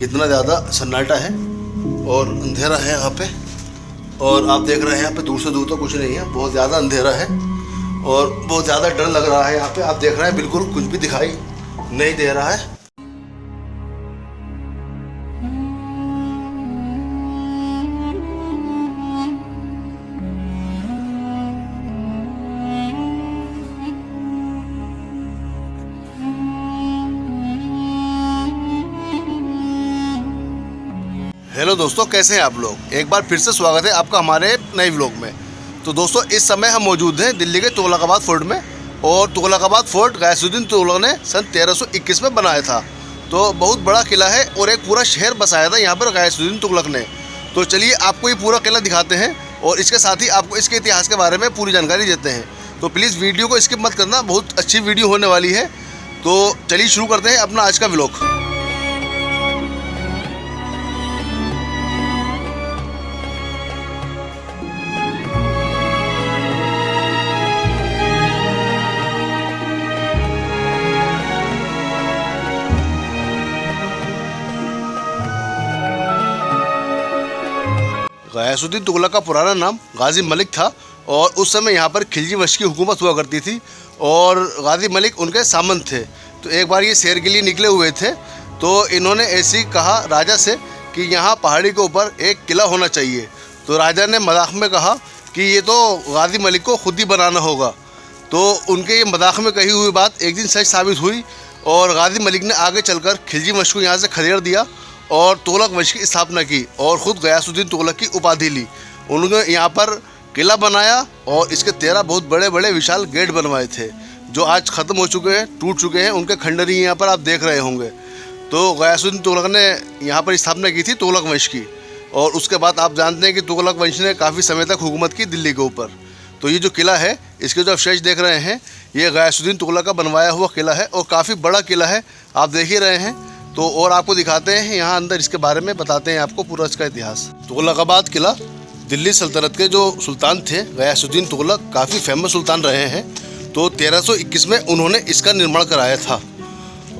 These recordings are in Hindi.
कितना ज़्यादा सन्नाटा है और अंधेरा है यहाँ पे। और आप देख रहे हैं यहाँ पे दूर से दूर तो कुछ नहीं है, बहुत ज़्यादा अंधेरा है और बहुत ज़्यादा डर लग रहा है। यहाँ पे आप देख रहे हैं बिल्कुल कुछ भी दिखाई नहीं दे रहा है। हेलो दोस्तों, कैसे हैं आप लोग। एक बार फिर से स्वागत है आपका हमारे नए व्लॉग में। तो दोस्तों, इस समय हम मौजूद हैं दिल्ली के तुगलकाबाद फोर्ट में। और तुगलकाबाद फोर्ट गयासुद्दीन तुगलक ने सन 1321 में बनाया था। तो बहुत बड़ा किला है और एक पूरा शहर बसाया था यहाँ पर गयासुद्दीन तुगलक ने। तो चलिए आपको ये पूरा किला दिखाते हैं और इसके साथ ही आपको इसके इतिहास के बारे में पूरी जानकारी देते हैं। तो प्लीज़ वीडियो को स्किप मत करना, बहुत अच्छी वीडियो होने वाली है। तो चलिए शुरू करते हैं अपना आज का व्लॉग। गयासुद्दीन तुगलक का पुराना नाम गाजी मलिक था और उस समय यहाँ पर खिलजी वंश की हुकूमत हुआ करती थी और गाजी मलिक उनके सामंत थे। तो एक बार ये सैर के लिए निकले हुए थे तो इन्होंने ऐसे ही कहा राजा से कि यहाँ पहाड़ी के ऊपर एक किला होना चाहिए। तो राजा ने मजाक में कहा कि ये तो गाजी मलिक को खुद ही बनाना होगा। तो उनके ये मजाक में कही हुई बात एक दिन सच साबित हुई और गाजी मलिक ने आगे चलकर खिलजी वंश को यहाँ से खदेड़ दिया और तुगलक वंश की स्थापना की और ख़ुद गयासुद्दीन तुगलक की उपाधि ली। उन्होंने यहाँ पर किला बनाया और इसके 13 बहुत बड़े बड़े विशाल गेट बनवाए थे जो आज ख़त्म हो चुके हैं, टूट चुके हैं। उनके खंडर ही यहाँ पर आप देख रहे होंगे। तो गयासुद्दीन तुगलक ने यहाँ पर स्थापना की थी तुगलक वंश की। और उसके बाद आप जानते हैं कि तुगलक वंश ने काफ़ी समय तक हुकूमत की दिल्ली के ऊपर। तो ये जो किला है, इसके जो अवशेष देख रहे हैं, ये गयासुद्दीन तुगलक का बनवाया हुआ किला है और काफ़ी बड़ा किला है, आप देख ही रहे हैं। तो और आपको दिखाते हैं यहाँ अंदर, इसके बारे में बताते हैं आपको पूरा इसका इतिहास। तुगलकाबाद किला दिल्ली सल्तनत के जो सुल्तान थे गयासुद्दीन तुगलक, काफ़ी फेमस सुल्तान रहे हैं। तो 1321 में उन्होंने इसका निर्माण कराया था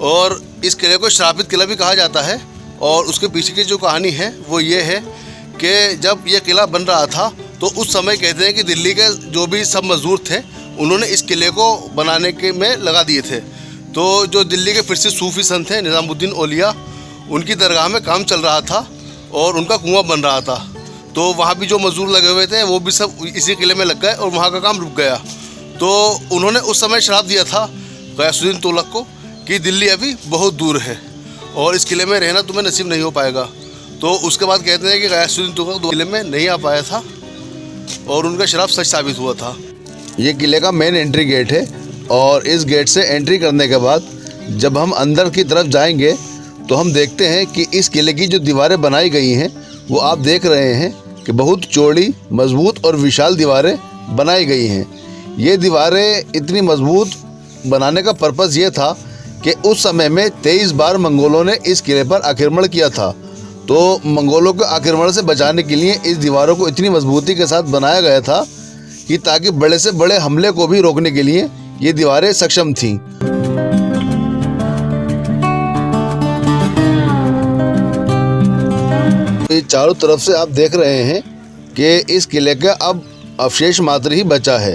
और इस किले को श्रापित किला भी कहा जाता है। और उसके पीछे की जो कहानी है वो ये है कि जब यह किला बन रहा था तो उस समय कहते हैं कि दिल्ली के जो भी सब मजदूर थे उन्होंने इस किले को बनाने के में लगा दिए थे। तो जो दिल्ली के प्रसिद्ध सूफी संत हैं निज़ामुद्दीन औलिया, उनकी दरगाह में काम चल रहा था और उनका कुआं बन रहा था। तो वहाँ भी जो मजदूर लगे हुए थे वो भी सब इसी किले में लग गए और वहाँ का काम रुक गया। तो उन्होंने उस समय श्राप दिया था गयासुद्दीन तुगलक को कि दिल्ली अभी बहुत दूर है और इस किले में रहना तुम्हें नसीब नहीं हो पाएगा। तो उसके बाद कहते हैं कि गयासुद्दीन तुगलक किले में नहीं आ पाया था और उनका श्राप सच साबित हुआ था। ये किले का मेन एंट्री गेट है और इस गेट से एंट्री करने के बाद जब हम अंदर की तरफ जाएंगे तो हम देखते हैं कि इस किले की जो दीवारें बनाई गई हैं वो आप देख रहे हैं कि बहुत चौड़ी, मजबूत और विशाल दीवारें बनाई गई हैं। ये दीवारें इतनी मजबूत बनाने का पर्पज़ ये था कि उस समय में 23 बार मंगोलों ने इस किले पर आक्रमण किया था। तो मंगोलों के आक्रमण से बचाने के लिए इस दीवारों को इतनी मजबूती के साथ बनाया गया था कि ताकि बड़े से बड़े हमले को भी रोकने के लिए ये दीवारें सक्षम थीं। ये चारों तरफ से आप देख रहे हैं कि इस किले का अब अवशेष मात्र ही बचा है।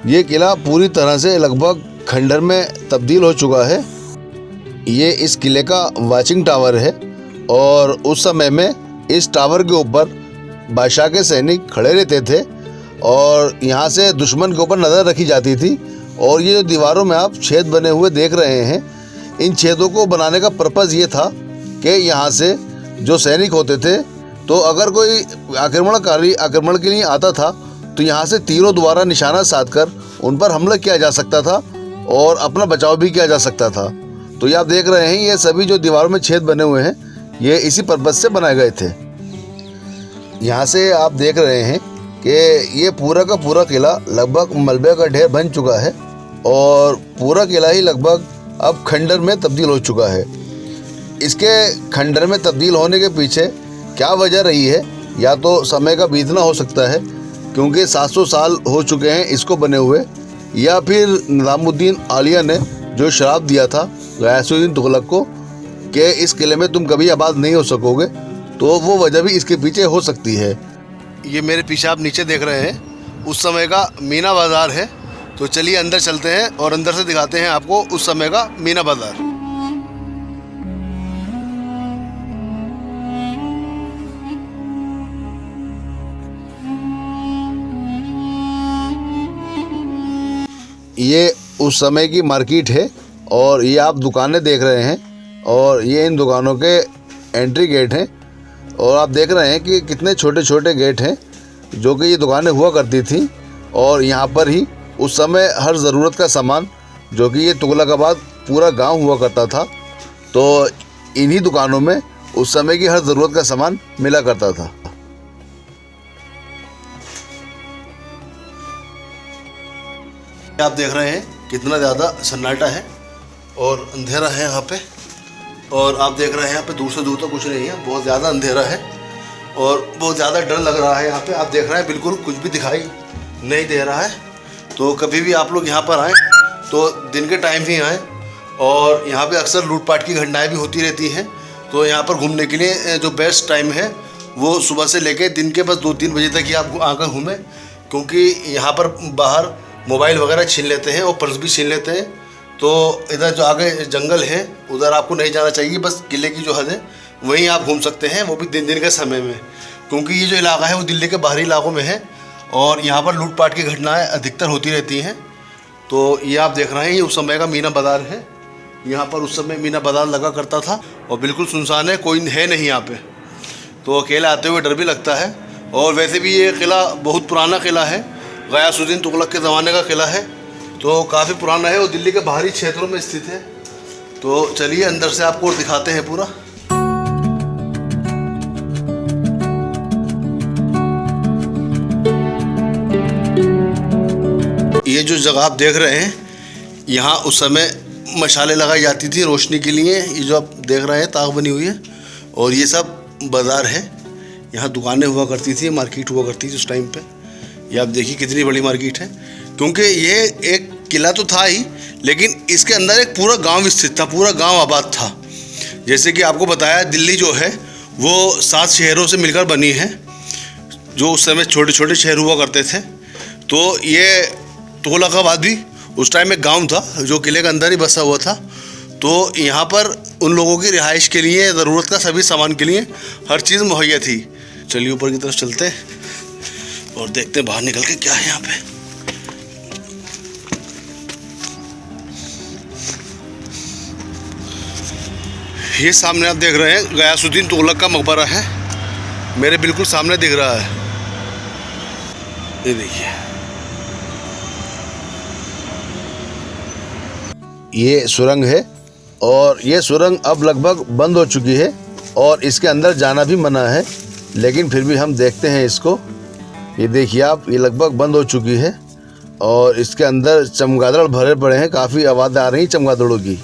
ये किला पूरी तरह से लगभग खंडर में तब्दील हो चुका है। ये इस किले का वाचिंग टावर है और उस समय में इस टावर के ऊपर बादशाह के सैनिक खड़े रहते थे और यहाँ से दुश्मन के ऊपर नज़र रखी जाती थी। और ये जो दीवारों में आप छेद बने हुए देख रहे हैं, इन छेदों को बनाने का पर्पज़ ये था कि यहाँ से जो सैनिक होते थे तो अगर कोई आक्रमणकारी आक्रमण के लिए आता था तो यहाँ से तीरों द्वारा निशाना साधकर उन पर हमला किया जा सकता था और अपना बचाव भी किया जा सकता था। तो ये आप देख रहे हैं, ये सभी जो दीवारों में छेद बने हुए हैं ये इसी पर्पज़ से बनाए गए थे। यहाँ से आप देख रहे हैं कि ये पूरा का पूरा किला लगभग मलबे का ढेर बन चुका है और पूरा किला ही लगभग अब खंडर में तब्दील हो चुका है। इसके खंडर में तब्दील होने के पीछे क्या वजह रही है, या तो समय का बीतना हो सकता है क्योंकि 700 साल हो चुके हैं इसको बने हुए, या फिर निज़ामुद्दीन औलिया ने जो श्राप दिया था गयासुद्दीन तुगलक को कि इस किले में तुम कभी आबाद नहीं हो सकोगे, तो वो वजह भी इसके पीछे हो सकती है। ये मेरे पीछे आप नीचे देख रहे हैं, उस समय का मीना बाज़ार है। तो चलिए अंदर चलते हैं और अंदर से दिखाते हैं आपको उस समय का मीना बाज़ार। ये उस समय की मार्केट है और ये आप दुकानें देख रहे हैं और ये इन दुकानों के एंट्री गेट हैं। और आप देख रहे हैं कि कितने छोटे छोटे गेट हैं जो कि ये दुकानें हुआ करती थी। और यहाँ पर ही उस समय हर ज़रूरत का सामान, जो कि ये तुगलकाबाद पूरा गांव हुआ करता था, तो इन्हीं दुकानों में उस समय की हर ज़रूरत का सामान मिला करता था। आप देख रहे हैं कितना ज़्यादा सन्नाटा है और अंधेरा है यहाँ पे। और आप देख रहे हैं यहाँ पे दूर से दूर तक कुछ नहीं है, बहुत ज़्यादा अंधेरा है और बहुत ज़्यादा डर लग रहा है। यहाँ पे आप देख रहे हैं बिल्कुल कुछ भी दिखाई नहीं दे रहा है। तो कभी भी आप लोग यहाँ पर आएँ तो दिन के टाइम ही आएँ। और यहाँ पे अक्सर लूटपाट की घटनाएँ भी होती रहती हैं। तो यहाँ पर घूमने के लिए जो बेस्ट टाइम है वो सुबह से लेकर दिन के बस 2-3 बजे तक ही आप आकर घूमें, क्योंकि यहाँ पर बाहर मोबाइल वगैरह छीन लेते हैं और पर्स भी छीन लेते हैं। तो इधर जो आगे जंगल है उधर आपको नहीं जाना चाहिए, बस किले की जो हद है वहीं आप घूम सकते हैं, वो भी दिन के समय में, क्योंकि ये जो इलाका है वो दिल्ली के बाहरी इलाकों में है और यहाँ पर लूटपाट की घटनाएं अधिकतर होती रहती हैं। तो ये आप देख रहे हैं ये उस समय का मीना बाज़ार है। यहाँ पर उस समय मीना बाज़ार लगा करता था और बिल्कुल सुनसान है, कोई है नहीं यहाँ पर। तो अकेले आते हुए डर भी लगता है। और वैसे भी ये किला बहुत पुराना किला है, गयासुद्दीन तुगलक के ज़माने का किला है, तो काफ़ी पुराना है और दिल्ली के बाहरी क्षेत्रों में स्थित है। तो चलिए अंदर से आपको दिखाते हैं पूरा। ये जो जगह आप देख रहे हैं, यहाँ उस समय मशालें लगाई जाती थी रोशनी के लिए। ये जो आप देख रहे हैं ताक बनी हुई है और ये सब बाज़ार है। यहाँ दुकानें हुआ करती थी, मार्केट हुआ करती थी उस टाइम पे। ये आप देखिए कितनी बड़ी मार्केट है, क्योंकि ये एक किला तो था ही, लेकिन इसके अंदर एक पूरा गांव स्थित था, पूरा गांव आबाद था। जैसे कि आपको बताया, दिल्ली जो है वो 7 शहरों से मिलकर बनी है, जो उस समय छोटे छोटे शहर हुआ करते थे। तो ये तुगलकाबाद भी उस टाइम एक गांव था जो किले के अंदर ही बसा हुआ था। तो यहाँ पर उन लोगों की रिहाइश के लिए, ज़रूरत का सभी सामान के लिए हर चीज़ मुहैया थी। चलिए ऊपर की तरफ चलते हैं और देखते हैं बाहर निकल के क्या है यहाँ पे। ये सामने आप देख रहे हैं गयासुद्दीन तुगलक का मकबरा है, मेरे बिल्कुल सामने दिख रहा है। ये देखिए, ये सुरंग है और ये सुरंग अब लगभग बंद हो चुकी है और इसके अंदर जाना भी मना है, लेकिन फिर भी हम देखते हैं इसको। ये देखिए आप, ये लगभग बंद हो चुकी है और इसके अंदर चमगादड़ भरे पड़े हैं, काफ़ी आवाज़ आ रही चमगादड़ों की।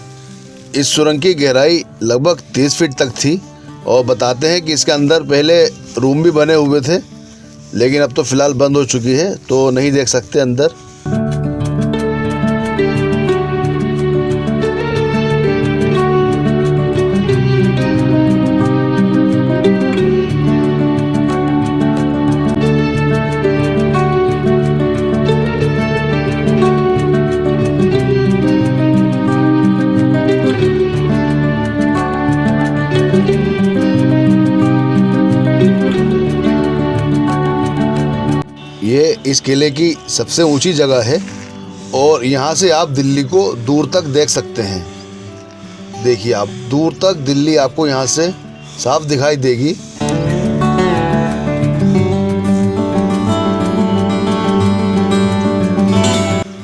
इस सुरंग की गहराई लगभग 30 फीट तक थी और बताते हैं कि इसके अंदर पहले रूम भी बने हुए थे, लेकिन अब तो फ़िलहाल बंद हो चुकी है, तो नहीं देख सकते अंदर। ये इस किले की सबसे ऊंची जगह है और यहाँ से आप दिल्ली को दूर तक देख सकते हैं। देखिए आप, दूर तक दिल्ली आपको यहाँ से साफ दिखाई देगी।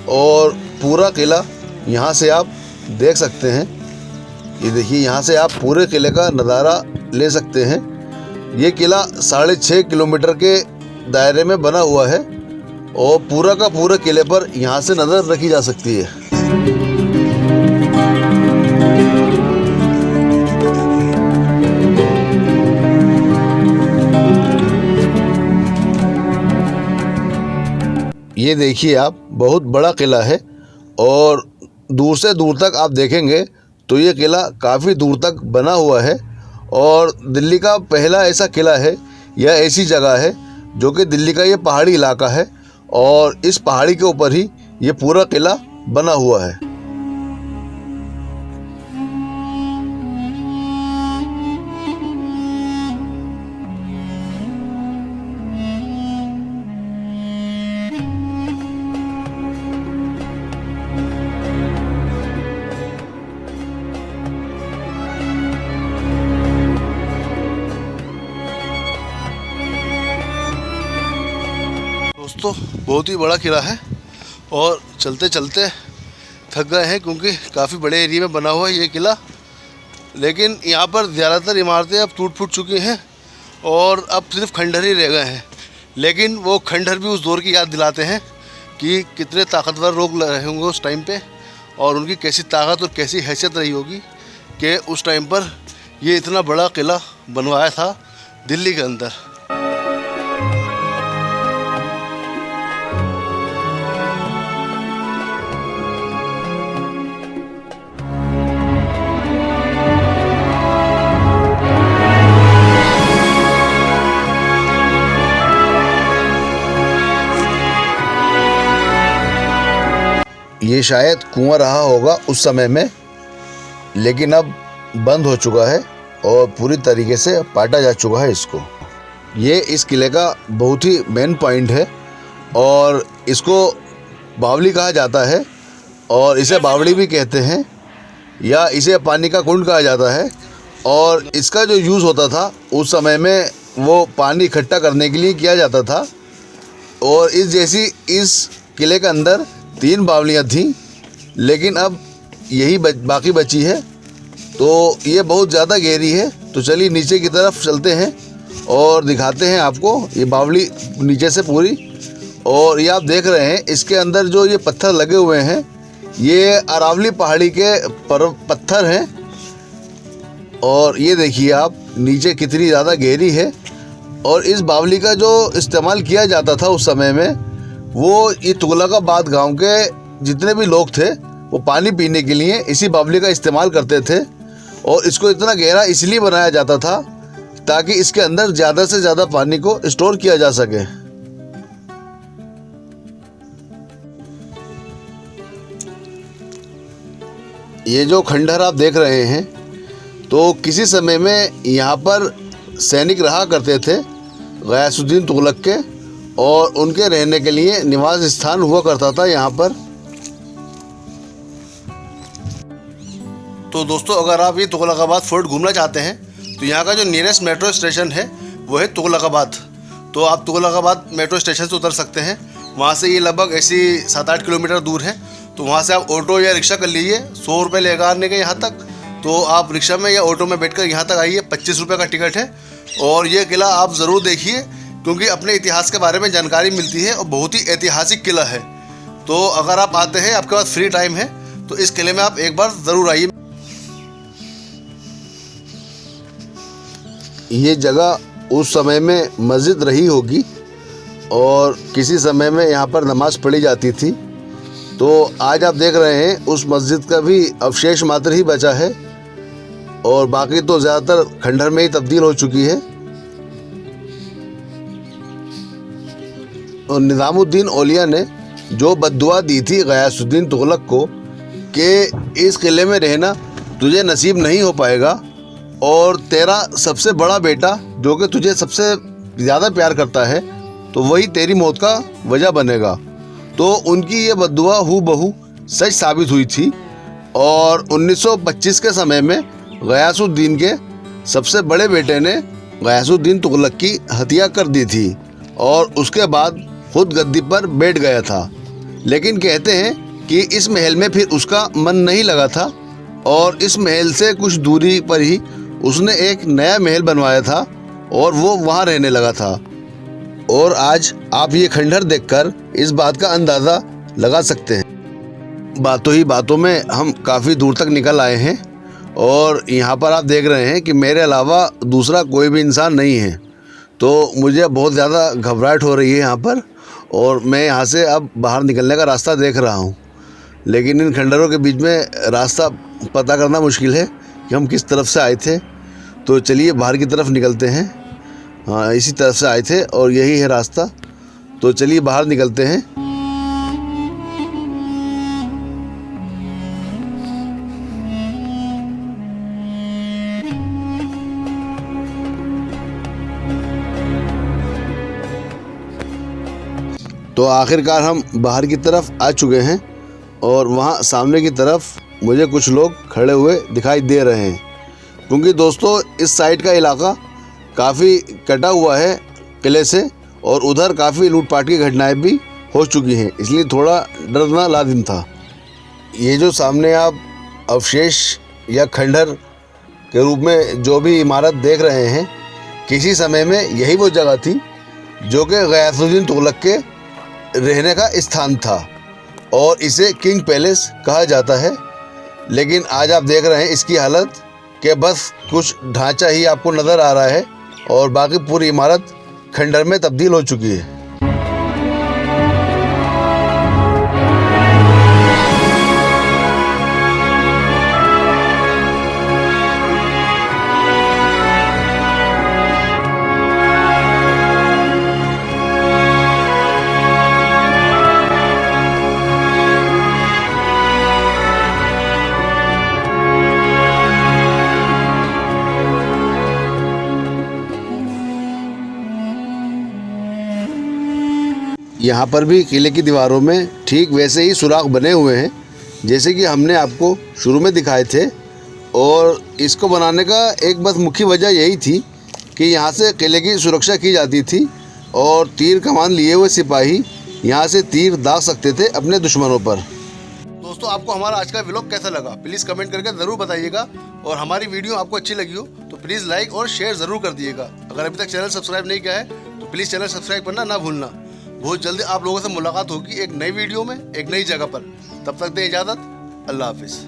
और पूरा किला यहाँ से आप देख सकते हैं। ये देखिए, यहाँ से आप पूरे किले का नज़ारा ले सकते हैं। ये किला 6.5 किलोमीटर के दायरे में बना हुआ है और पूरा का पूरा किले पर यहाँ से नज़र रखी जा सकती है। ये देखिए आप, बहुत बड़ा किला है और दूर से दूर तक आप देखेंगे तो ये किला काफ़ी दूर तक बना हुआ है और दिल्ली का पहला ऐसा किला है या ऐसी जगह है जो कि दिल्ली का ये पहाड़ी इलाका है और इस पहाड़ी के ऊपर ही ये पूरा किला बना हुआ है। दोस्तों बहुत ही बड़ा किला है और चलते चलते थक गए हैं क्योंकि काफ़ी बड़े एरिया में बना हुआ है ये किला। लेकिन यहाँ पर ज़्यादातर इमारतें अब टूट फूट चुकी हैं और अब सिर्फ खंडहर ही रह गए हैं। लेकिन वो खंडहर भी उस दौर की याद दिलाते हैं कि कितने ताकतवर लोग रहे होंगे उस टाइम पे और उनकी कैसी ताकत और कैसी हैसियत रही होगी कि उस टाइम पर ये इतना बड़ा किला बनवाया था दिल्ली के अंदर। ये शायद कुआं रहा होगा उस समय में, लेकिन अब बंद हो चुका है और पूरी तरीके से पाटा जा चुका है इसको। ये इस किले का बहुत ही मेन पॉइंट है और इसको बावली कहा जाता है और इसे बावड़ी भी कहते हैं या इसे पानी का कुंड कहा जाता है। और इसका जो यूज़ होता था उस समय में वो पानी इकट्ठा करने के लिए किया जाता था। और इस किले के अंदर 3 बावलियाँ थीं, लेकिन अब यही बाकी बची है। तो ये बहुत ज़्यादा गहरी है, तो चलिए नीचे की तरफ चलते हैं और दिखाते हैं आपको ये बावली नीचे से पूरी। और ये आप देख रहे हैं इसके अंदर जो ये पत्थर लगे हुए हैं ये अरावली पहाड़ी के पत्थर हैं। और ये देखिए आप नीचे कितनी ज़्यादा गहरी है। और इस बावली का जो इस्तेमाल किया जाता था उस समय में वो ये तुगलकाबाद गांव के जितने भी लोग थे वो पानी पीने के लिए इसी बावली का इस्तेमाल करते थे। और इसको इतना गहरा इसलिए बनाया जाता था ताकि इसके अंदर ज़्यादा से ज़्यादा पानी को स्टोर किया जा सके। ये जो खंडहर आप देख रहे हैं तो किसी समय में यहाँ पर सैनिक रहा करते थे गयासुद्दीन तुगलक के, और उनके रहने के लिए निवास स्थान हुआ करता था यहाँ पर। तो दोस्तों अगर आप ये तुगलकाबाद फोर्ट घूमना चाहते हैं तो यहाँ का जो नियरेस्ट मेट्रो स्टेशन है वो है तुगलकाबाद। तो आप तुगलकाबाद मेट्रो स्टेशन से उतर सकते हैं। वहाँ से ये लगभग ऐसी 7-8 किलोमीटर दूर है। तो वहाँ से आप ऑटो या रिक्शा कर लीजिए, 100 रुपये लेगा आने के यहाँ तक। तो आप रिक्शा में या ऑटो में बैठकर यहाँ तक आइए, 25 रुपये का टिकट है। और ये किला आप ज़रूर देखिए क्योंकि अपने इतिहास के बारे में जानकारी मिलती है और बहुत ही ऐतिहासिक किला है। तो अगर आप आते हैं, आपके पास फ्री टाइम है, तो इस किले में आप एक बार ज़रूर आइए। ये जगह उस समय में मस्जिद रही होगी और किसी समय में यहाँ पर नमाज़ पढ़ी जाती थी। तो आज आप देख रहे हैं उस मस्जिद का भी अवशेष मात्र ही बचा है और बाकी तो ज़्यादातर खंडहर में ही तब्दील हो चुकी है। और निज़ामुद्दीन औलिया ने जो बद्दुआ दी थी गयासुद्दीन तुगलक को कि इस किले में रहना तुझे नसीब नहीं हो पाएगा और तेरा सबसे बड़ा बेटा जो कि तुझे सबसे ज़्यादा प्यार करता है तो वही तेरी मौत का वजह बनेगा। तो उनकी ये बद्दुआ हूबहू सच साबित हुई थी। और 1925 के समय में गयासुद्दीन के सबसे बड़े बेटे ने गयासुद्दीन तुगलक की हत्या कर दी थी और उसके बाद खुद गद्दी पर बैठ गया था। लेकिन कहते हैं कि इस महल में फिर उसका मन नहीं लगा था और इस महल से कुछ दूरी पर ही उसने एक नया महल बनवाया था और वो वहाँ रहने लगा था। और आज आप ये खंडहर देखकर इस बात का अंदाज़ा लगा सकते हैं। बातों ही बातों में हम काफ़ी दूर तक निकल आए हैं और यहाँ पर आप देख रहे हैं कि मेरे अलावा दूसरा कोई भी इंसान नहीं है। तो मुझे बहुत ज़्यादा घबराहट हो रही है यहाँ पर और मैं यहाँ से अब बाहर निकलने का रास्ता देख रहा हूँ। लेकिन इन खंडरों के बीच में रास्ता पता करना मुश्किल है कि हम किस तरफ से आए थे। तो चलिए बाहर की तरफ निकलते हैं। हाँ, इसी तरफ से आए थे और यही है रास्ता। तो चलिए बाहर निकलते हैं। तो आखिरकार हम बाहर की तरफ आ चुके हैं और वहाँ सामने की तरफ मुझे कुछ लोग खड़े हुए दिखाई दे रहे हैं, क्योंकि दोस्तों इस साइड का इलाका काफ़ी कटा हुआ है किले से और उधर काफ़ी लूटपाट की घटनाएं भी हो चुकी हैं, इसलिए थोड़ा डरना लाजिम था। ये जो सामने आप अवशेष या खंडहर के रूप में जो भी इमारत देख रहे हैं, किसी समय में यही वो जगह थी जो कि गयासुद्दीन तुगलक के रहने का स्थान था और इसे किंग पैलेस कहा जाता है। लेकिन आज आप देख रहे हैं इसकी हालत कि बस कुछ ढांचा ही आपको नज़र आ रहा है और बाकी पूरी इमारत खंडहर में तब्दील हो चुकी है। यहाँ पर भी किले की दीवारों में ठीक वैसे ही सुराख बने हुए हैं जैसे कि हमने आपको शुरू में दिखाए थे। और इसको बनाने का एक बस मुख्य वजह यही थी कि यहाँ से किले की सुरक्षा की जाती थी और तीर कमान लिए हुए सिपाही यहाँ से तीर दाग सकते थे अपने दुश्मनों पर। दोस्तों, आपको हमारा आज का व्लॉग कैसा लगा प्लीज़ कमेंट करके ज़रूर बताइएगा और हमारी वीडियो आपको अच्छी लगी हो तो प्लीज़ लाइक और शेयर ज़रूर कर दिएगा। अगर अभी तक चैनल सब्सक्राइब नहीं किया है तो प्लीज़ चैनल सब्सक्राइब करना ना भूलना। बहुत जल्दी आप लोगों से मुलाकात होगी एक नई वीडियो में एक नई जगह पर। तब तक दें इजाज़त। अल्लाह हाफिज़।